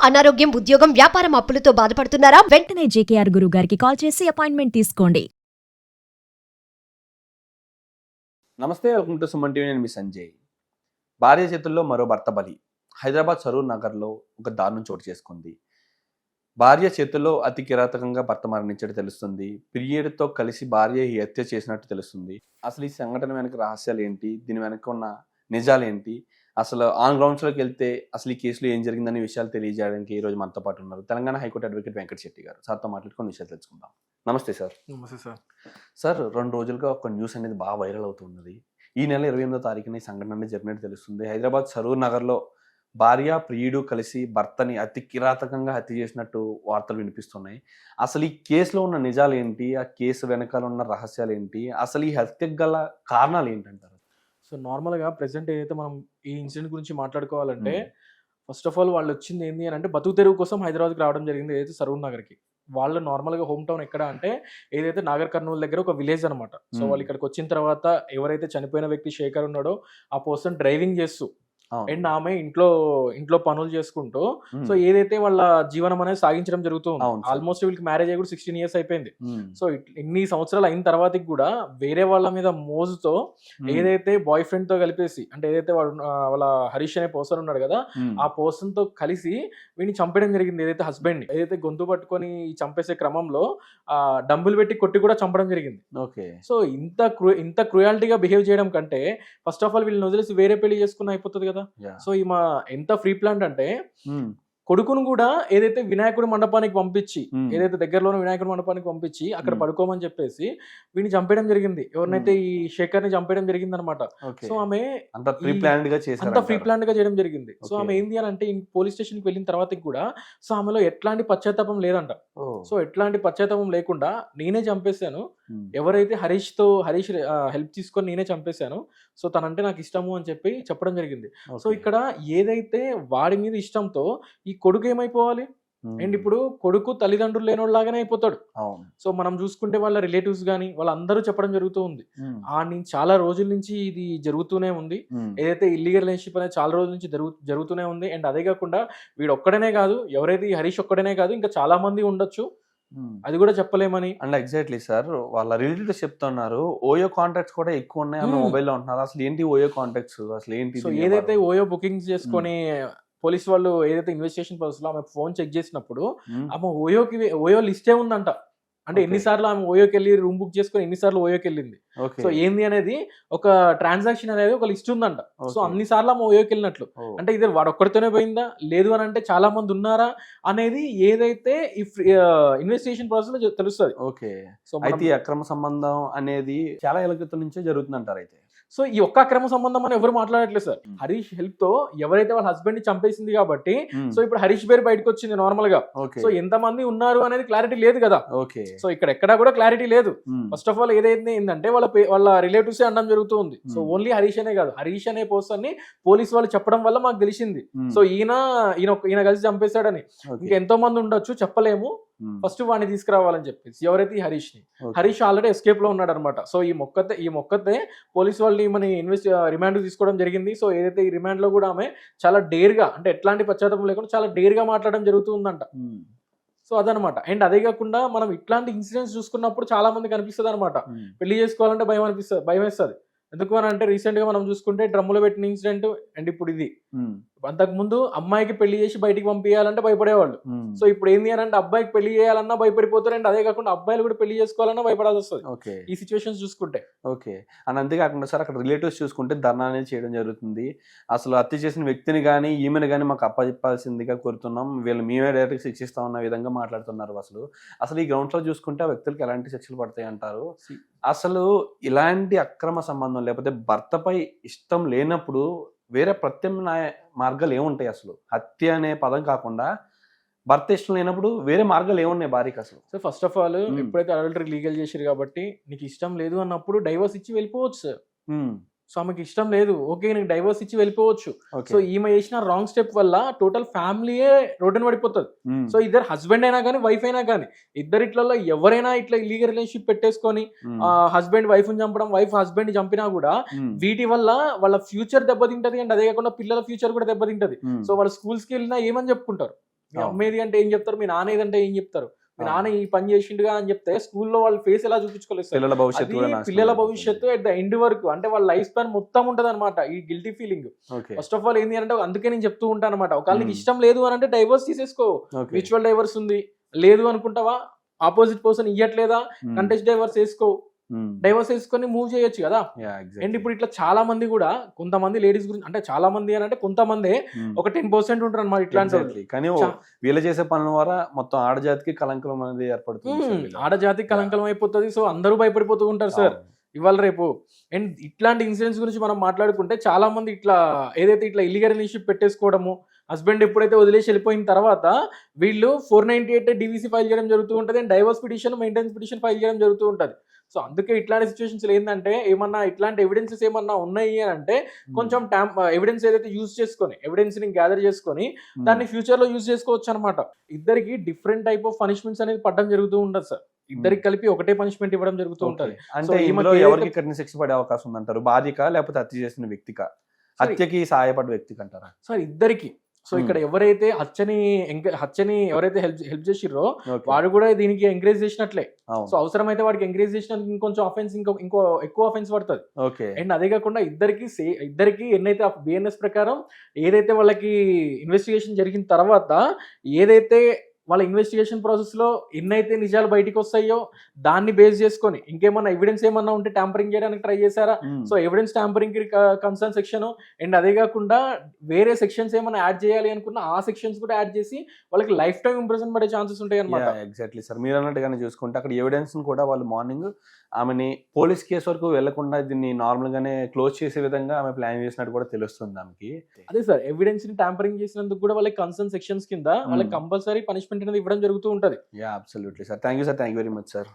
అనారోగ్యం, ఉద్యోగం, వ్యాపారం అప్పులతో బాధపడుతున్నారా? వెంటనే జేకేఆర్ గురువు గారికి కాల్ చేసి అపాయింట్మెంట్ తీసుకోండి. నమస్తే, వెల్కమ్ టు సుమన్ టీవీ. నేను మీ సంజయ్. భార్య చేతుల్లో మరో భర్త బలి. హైదరాబాద్ సరూర్ నగర్లో ఒక దారుణం చోటు చేసుకుంది. భార్య చేతుల్లో అతి కిరాతకంగా భర్త మరణించడం తెలుస్తుంది. పిరియడ్తో కలిసి భార్య ఈ హత్య చేసినట్టు తెలుస్తుంది. అసలు ఈ సంఘటన వెనక రహస్యాలు ఏంటి, దీని వెనక ఉన్న నిజాలు ఏంటి, అసలు ఆన్ గ్రౌండ్స్లోకి వెళ్తే అసలు ఈ కేసులో ఏం జరిగిందనే విషయాలు తెలియజేయడానికి ఈ రోజు మనతో పాటు ఉన్నారు తెలంగాణ హైకోర్టు అడ్వకేట్ వెంకట శెట్టి గారు. సార్తో మాట్లాడుకుని విషయాలు తెలుసుకుందాం. నమస్తే సార్. నమస్తే సార్. సార్, 2 రోజులుగా ఒక న్యూస్ అనేది బాగా వైరల్ అవుతున్నది. ఈ నెల 28వ తారీఖున ఈ సంఘటన అనేది జరిగినట్టు తెలుస్తుంది. హైదరాబాద్ సరూర్ నగర్లో భార్య ప్రియుడు కలిసి భర్తని అతి కిరాతకంగా హత్య చేసినట్టు వార్తలు వినిపిస్తున్నాయి. అసలు ఈ కేసులో ఉన్న నిజాలు ఏంటి, ఆ కేసు వెనకాల ఉన్న రహస్యాలు ఏంటి, అసలు ఈ హత్యకు గల కారణాలు ఏంటంటారు? సో నార్మల్గా ప్రెసెంట్ ఏదైతే మనం ఈ ఇన్సిడెంట్ గురించి మాట్లాడుకోవాలంటే ఫస్ట్ ఆఫ్ ఆల్ వాళ్ళు వచ్చింది ఏంటి అని అంటే బతుకు తెరువు కోసం హైదరాబాద్కి రావడం జరిగింది. ఏదైతే సరూర్ నగర్కి వాళ్ళు నార్మల్గా హోమ్ టౌన్ ఎక్కడ అంటే ఏదైతే నాగర్ కర్నూలు దగ్గర ఒక విలేజ్ అనమాట. సో వాళ్ళు ఇక్కడికి వచ్చిన తర్వాత ఎవరైతే చనిపోయిన వ్యక్తి శేఖర్ ఉన్నాడో ఆ పర్సన్ డ్రైవింగ్ చేస్తూ అండ్ ఆమె ఇంట్లో పనులు చేసుకుంటూ సో ఏదైతే వాళ్ళ జీవనం అనేది సాగించడం జరుగుతుంది. ఆల్మోస్ట్ వీళ్ళకి మ్యారేజ్ అయ్యి కూడా 16 years అయిపోయింది. సో ఇన్ని సంవత్సరాలు అయిన తర్వాత కూడా వేరే వాళ్ళ మీద మోజుతో ఏదైతే బాయ్ ఫ్రెండ్ తో కలిపేసి అంటే ఏదైతే వాళ్ళ హరీష్ అనే పర్సన్ ఉన్నాడు కదా ఆ పర్సన్ తో కలిసి వీడిని చంపడం జరిగింది. ఏదైతే హస్బెండ్ ఏదైతే గొంతు పట్టుకొని చంపేసే క్రమంలో డంబులు పెట్టి కొట్టి కూడా చంపడం జరిగింది. సో ఇంత క్రూయాలిటీగా బిహేవ్ చేయడం కంటే ఫస్ట్ ఆఫ్ ఆల్ వీళ్ళని వదిలేసి వేరే పెళ్లి చేసుకుని అయిపోతుంది కదా. సో ఈమె ఎంత ఫ్రీ ప్లాంట్ అంటే కొడుకును కూడా ఏదైతే వినాయకుడి మండపానికి పంపించి ఏదైతే దగ్గరలోనే వినాయకుడి మండపానికి పంపించి అక్కడ పడుకోమని చెప్పేసి వీడిని చంపేయడం జరిగింది. ఎవరినైతే ఈ శేఖర్ ని చంపేయడం జరిగింది అనమాట. సో ఆమె అంత ఫ్రీ ప్లాంట్ గా చేయడం జరిగింది. సో ఆమె ఏంది అని అంటే పోలీస్ స్టేషన్ కి వెళ్ళిన తర్వాత కూడా సో ఆమెలో ఎట్లాంటి పశ్చాత్తాపం లేదంట. సో ఎట్లాంటి పశ్చాత్తాపం లేకుండా నేనే చంపేశాను, ఎవరైతే హరీష్ హెల్ప్ తీసుకొని నేనే చంపేశాను, సో తనంటే నాకు ఇష్టము అని చెప్పి చెప్పడం జరిగింది. సో ఇక్కడ ఏదైతే వాడి మీద ఇష్టంతో ఈ కొడుకు ఏమైపోవాలి అండ్ ఇప్పుడు కొడుకు తల్లిదండ్రులు లేనోళ్ళలాగానే అయిపోతాడు. సో మనం చూసుకుంటే వాళ్ళ రిలేటివ్స్ గానీ వాళ్ళందరూ చెప్పడం జరుగుతూ ఉంది. చాలా రోజుల నుంచి ఇది జరుగుతూనే ఉంది. ఏదైతే ఇల్లీగల్ రిలేషన్షిప్ అనేది చాలా రోజుల నుంచి జరుగుతూనే ఉంది. అండ్ అదే కాకుండా వీడు ఒక్కడనే కాదు, ఎవరైతే ఈ హరీష్ ఒక్కడనే కాదు, ఇంకా చాలా మంది ఉండొచ్చు, అది కూడా చెప్పలేమని. అండ్ ఎగ్జాక్ట్లీ సార్, వాళ్ళ రిలేటివ్స్ చెప్తున్నారు ఓయో కాంటాక్ట్స్ కూడా ఎక్కువ ఉన్నాయి ఆమె మొబైల్లో ఉంటున్నారు. అసలు ఏంటి ఓయో కాంటాక్ట్స్, అసలు ఏంటి? సో ఏదైతే ఓయో బుకింగ్స్ చేసుకొని పోలీస్ వాళ్ళు ఏదైతే ఇన్వెస్టిగేషన్ ప్రాసెస్ లో ఆమె ఫోన్ చెక్ చేసినప్పుడు ఆమె ఓయో లిస్టే ఉందంట. అంటే ఎన్నిసార్లు ఆమె ఓయోకి వెళ్ళి రూమ్ బుక్ చేసుకుని ఎన్నిసార్లు ఓయోకి వెళ్ళింది, సో ఏంది అనేది ఒక ట్రాన్సాక్షన్ అనేది ఒక లిస్ట్ ఉందంట. సో అన్ని సార్లు ఆమె ఓయోకి వెళ్ళినట్లు అంటే ఇది వాడు ఒక్కడితోనే పోయిందా లేదు అని అంటే చాలా మంది ఉన్నారా అనేది ఏదైతే ఈ ఇన్వెస్టిగేషన్ ప్రాసెస్ లో తెలుస్తుంది. ఓకే, సో అయితే అక్రమ సంబంధం అనేది చాలా ఏళ్ల క్రితం నుంచే జరుగుతుంది అంటారు. అయితే సో ఈ ఒక్క అక్రమ సంబంధం అని ఎవరు మాట్లాడట్లేదు సార్. హరీష్ హెల్ప్ తో ఎవరైతే వాళ్ళ హస్బెండ్ ని చంపేసింది కాబట్టి సో ఇప్పుడు హరీష్ పేరు బయటకు వచ్చింది నార్మల్ గా. సో ఎంత మంది ఉన్నారు అనేది క్లారిటీ లేదు కదా. సో ఇక్కడ ఎక్కడా కూడా క్లారిటీ లేదు. ఫస్ట్ ఆఫ్ ఆల్ ఏదైతే ఏంటంటే వాళ్ళ రిలేటివ్స్ అనడం జరుగుతుంది. సో ఓన్లీ హరీష్ అనే కాదు, హరీష్ అనే పర్సన్ ని పోలీస్ వాళ్ళు చెప్పడం వల్ల మాకు తెలిసింది. సో ఈయన కలిసి చంపేశాడని. ఇంకా ఎంతో మంది ఉండొచ్చు, చెప్పలేము. ఫస్ట్ వాడిని తీసుకురావాలని చెప్పేసి ఎవరైతే ఈ హరీష్ ఆల్రెడీ ఎస్కేప్ లో ఉన్నాడు అనమాట. సో ఈ మొక్కతే పోలీస్ వాళ్ళని మన రిమాండ్ తీసుకోవడం జరిగింది. సో ఏదైతే ఈ రిమాండ్ లో కూడా ఆమె చాలా డేర్ గా అంటే ఎట్లాంటి పశ్చాత్తాపం లేకుండా చాలా డేర్ గా మాట్లాడడం జరుగుతుందంట. సో అదనమాట. అండ్ అదే కాకుండా మనం ఇట్లాంటి ఇన్సిడెంట్స్ చూసుకున్నప్పుడు చాలా మంది కనిపిస్తుంది అనమాట, పెళ్లి చేసుకోవాలంటే భయం వేస్తుంది. ఎందుకు అని అంటే రీసెంట్ గా మనం చూసుకుంటే డ్రమ్ములో పెట్టిన ఇన్సిడెంట్ అండ్ ఇప్పుడు ఇది. అంతకు ముందు అమ్మాయికి పెళ్లి చేసి బయటికి పంపించాలంటే భయపడేవాళ్ళు. సో ఇప్పుడు ఏంది అని అంటే అబ్బాయికి పెళ్లి చేయాలన్నా భయపడిపోతారు. అండ్ అదే కాకుండా అబ్బాయిలు కూడా పెళ్లి చేసుకోవాలన్నా భయపడాల్సి వస్తుంది ఈ సిచ్యువేషన్స్ చూసుకుంటే. ఓకే, అండ్ అంతేకాకుండా సార్ అక్కడ రిలేటివ్స్ చూసుకుంటే ధర్నా అనేది చేయడం జరుగుతుంది. అసలు హత్య చేసిన వ్యక్తిని కానీ ఈమెను కానీ మాకు అప్పచెప్పాల్సిందిగా కోరుతున్నాం, వీళ్ళు మేమే డైరెక్ట్ శిక్షిస్తాం అన్న విధంగా మాట్లాడుతున్నారు. అసలు ఈ గ్రౌండ్స్ లో చూసుకుంటే ఆ వ్యక్తులకు ఎలాంటి శిక్షలు పడతాయి అంటారు? అసలు ఇలాంటి అక్రమ సంబంధం లేకపోతే భర్తపై ఇష్టం లేనప్పుడు వేరే ప్రత్యామ్నాయ మార్గాలు ఏముంటాయి? అసలు హత్య అనే పదం కాకుండా భర్త ఇష్టం లేనప్పుడు వేరే మార్గాలు ఏమున్నాయి భార్యకి అసలు? సో ఫస్ట్ ఆఫ్ ఆల్ ఎప్పుడైతే అడల్టరీ లీగల్ చేశారు కాబట్టి నీకు ఇష్టం లేదు అన్నప్పుడు డైవర్స్ ఇచ్చి వెళ్ళిపోవచ్చు సార్. సో ఆమెకి ఇష్టం లేదు, ఓకే నీకు డైవర్స్ ఇచ్చి వెళ్ళిపోవచ్చు. సో ఈమె చేసిన రాంగ్ స్టెప్ వల్ల టోటల్ ఫ్యామిలీయే రోడ్డున పడిపోతుంది. సో ఇద్దరు హస్బెండ్ అయినా కానీ వైఫ్ అయినా కానీ ఇద్దరిట్లలో ఎవరైనా ఇట్లా ఇల్లీగల్ రిలేషన్షిప్ పెట్టేసుకొని హస్బెండ్ వైఫ్ ని చంపడం, వైఫ్ హస్బెండ్ ని చంపినా కూడా వీటి వల్ల వాళ్ళ ఫ్యూచర్ దెబ్బతింటది. అండ్ అదే కాకుండా పిల్లల ఫ్యూచర్ కూడా దెబ్బతింటది. సో వాళ్ళ స్కూల్స్ కి వెళ్ళినా ఏమని చెప్పుకుంటారు? మీ అవును. అమ్మేది అంటే ఏం చెప్తారు, మీ నాన్న ఏదంటే ఏం చెప్తారు, మీ అవును. నాన్న ఈ పని చేసిండుగా అని చెప్తే స్కూల్లో వాళ్ళ ఫేస్ ఎలా చూపించుకోలేదు సార్. పిల్లల భవిష్యత్తు అది కూడా నాశనం పిల్లల అయిపోతుంది. భవిష్యత్తు అట్ ద ఎండ్ వరకు అంటే వాళ్ళ లైఫ్ స్పాన్ మొత్తం ఉంటది అనమాట ఈ guilty feeling. Okay. First of all ఏంటి అంటే అందుకే నేను చెప్తూ ఉంటాను అనమాట, ఒకవేళ నీకు Hmm. ఇష్టం లేదు అని అంటే డైవర్స్ తీసేసుకో. ఓకే. మ్యూచువల్ డైవర్స్ ఉంది, లేదు అనుకుంటావా ఆపోజిట్ పర్సన్ ఇయ్యట్లేదా Hmm. కంటెస్ట్ డైవర్స్ వేసుకో, Hmm. డైవర్స్ వేసుకొని మూవ్ చేయొచ్చు కదా. Yeah, and exactly. ఇప్పుడు ఇట్లా చాలా మంది కూడా కొంతమంది లేడీస్ గురించి అంటే చాలా మంది అని అంటే కొంతమంది Hmm. ఒక 10% ఉంటారు అనమాట ఇట్లాంటి వాళ్ళు. Exactly. కానీ చా- వీళ్ళు చేసే పనుల ద్వారా మొత్తం ఆడజాతికి కలంకం అనేది ఏర్పడుతుంది సార్ వీళ్ళ. ఆడజాతికి కలంకలం అయిపోతుంది. సో అందరూ భయపడిపోతూ ఉంటారు సార్ అవును. ఇవాళ రేపు. అండ్ ఇట్లాంటి ఇన్సిడెంట్స్ గురించి మనం మాట్లాడుకుంటే చాలా మంది ఇట్లా ఏదైతే ఇట్లా ఇల్లీగల్ రిలేషన్షిప్ పెట్టేసుకోవడము, హస్బెండ్ ఎప్పుడైతే వదిలేసి వెళ్ళిపోయిన తర్వాత వీళ్ళు 498 డివిసి ఫైల్ చేయడం జరుగుతూ ఉంటుంది, and diverse petition, maintenance petition file చేయడం జరుగుతూ ఉంటుంది. సో అందుకే ఇట్లాంటి సిచ్యువేషన్స్ ఏంటంటే ఏమన్నా ఇట్లాంటి ఎవిడెన్సెస్ ఏమన్నా ఉన్నాయి అని అంటే కొంచెం ఎవిడెన్స్ ఏదైతే యూజ్ చేసుకొని ఎవిడెన్స్ ని గ్యాదర్ చేసుకొని Hmm. దాన్ని ఫ్యూచర్ లో యూజ్ చేసుకోవచ్చు అనమాట. ఇద్దరికి డిఫరెంట్ టైప్ ఆఫ్ పనిష్మెంట్స్ అనేది పడడం జరుగుతూ ఉంటుంది సార్. ఇద్దరికి కలిపి ఒకటే పనిష్మెంట్ ఇవ్వడం జరుగుతూ Okay. ఉంటుంది. అంటే So, ఇందులో ఈమెకి ఎవరికి ఏదైతే- కఠిన శిక్ష పడే అవకాశం ఉందంటారు? భార్యకా లేకపోతే హత్య చేసిన వ్యక్తికా? హత్యకి సహాయపడ్డ వ్యక్తికి అంటారా? సార్ ఇద్దరికి. సో ఇక్కడ ఎవరైతే హత్యని ఎవరైతే హెల్ప్ చేసిర్రో Okay. వాడు కూడా దీనికి ఎంకరేజ్ చేసినట్లే. అవును. సో అవసరమైతే వాడికి ఎంకరేజ్ చేసినందుకు ఇంకొంచెం అఫెన్స్ ఇంకో ఎక్కువ అఫెన్స్ పడుతుంది. ఓకే. అండ్ అదే కాకుండా ఇద్దరికి ఎన్నైతే బిఎన్ఎస్ ప్రకారం ఏదైతే వాళ్ళకి ఇన్వెస్టిగేషన్ జరిగిన తర్వాత ఏదైతే వాళ్ళ ఇన్వెస్టిగేషన్ ప్రాసెస్ లో ఎన్నైతే నిజాలు బయటికి వస్తాయో దాన్ని బేస్ చేసుకొని ఇంకేమన్నా ఎవిడెన్స్ ఏమన్నా ఉంటే ట్యాంపరింగ్ చేయడానికి ట్రై చేశారా, Hmm. సో ఎవిడెన్స్ ట్యాంపరింగ్ కి కన్సర్న్ సెక్షన్ అండ్ అదే కాకుండా వేరే సెక్షన్స్ ఏమైనా యాడ్ చేయాలి అనుకున్న ఆ సెక్షన్స్ కూడా యాడ్ చేసి వాళ్ళకి లైఫ్ టైం ఇంప్రెషన్ పడే ఛాన్సెస్ ఉంటాయి అనమాట. ఎగ్జాక్ట్లీ సార్, మీరు అన్నట్టుగానే చూసుకుంటే అక్కడ ఎవిడెన్స్ కూడా వాళ్ళు మార్నింగ్ ఆమెని పోలీస్ కేసు వరకు వెళ్లకుండా దీన్ని నార్మల్ గానే క్లోజ్ చేసే విధంగా ఆమె ప్లాన్ చేసినట్టు కూడా తెలుస్తుంది ఆమెకి. అదే సార్ ఎవిడెన్స్ ని ట్యాంపరింగ్ చేసినందుకు కూడా వాళ్ళకి కన్సర్న్ సెక్షన్స్ కింద వాళ్ళకి కంపల్సరీ పనిష్మెంట్ అనేది ఇవ్వడం జరుగుతూ ఉంటది. Yeah absolutely sir. Thank you sir. Thank you very much sir.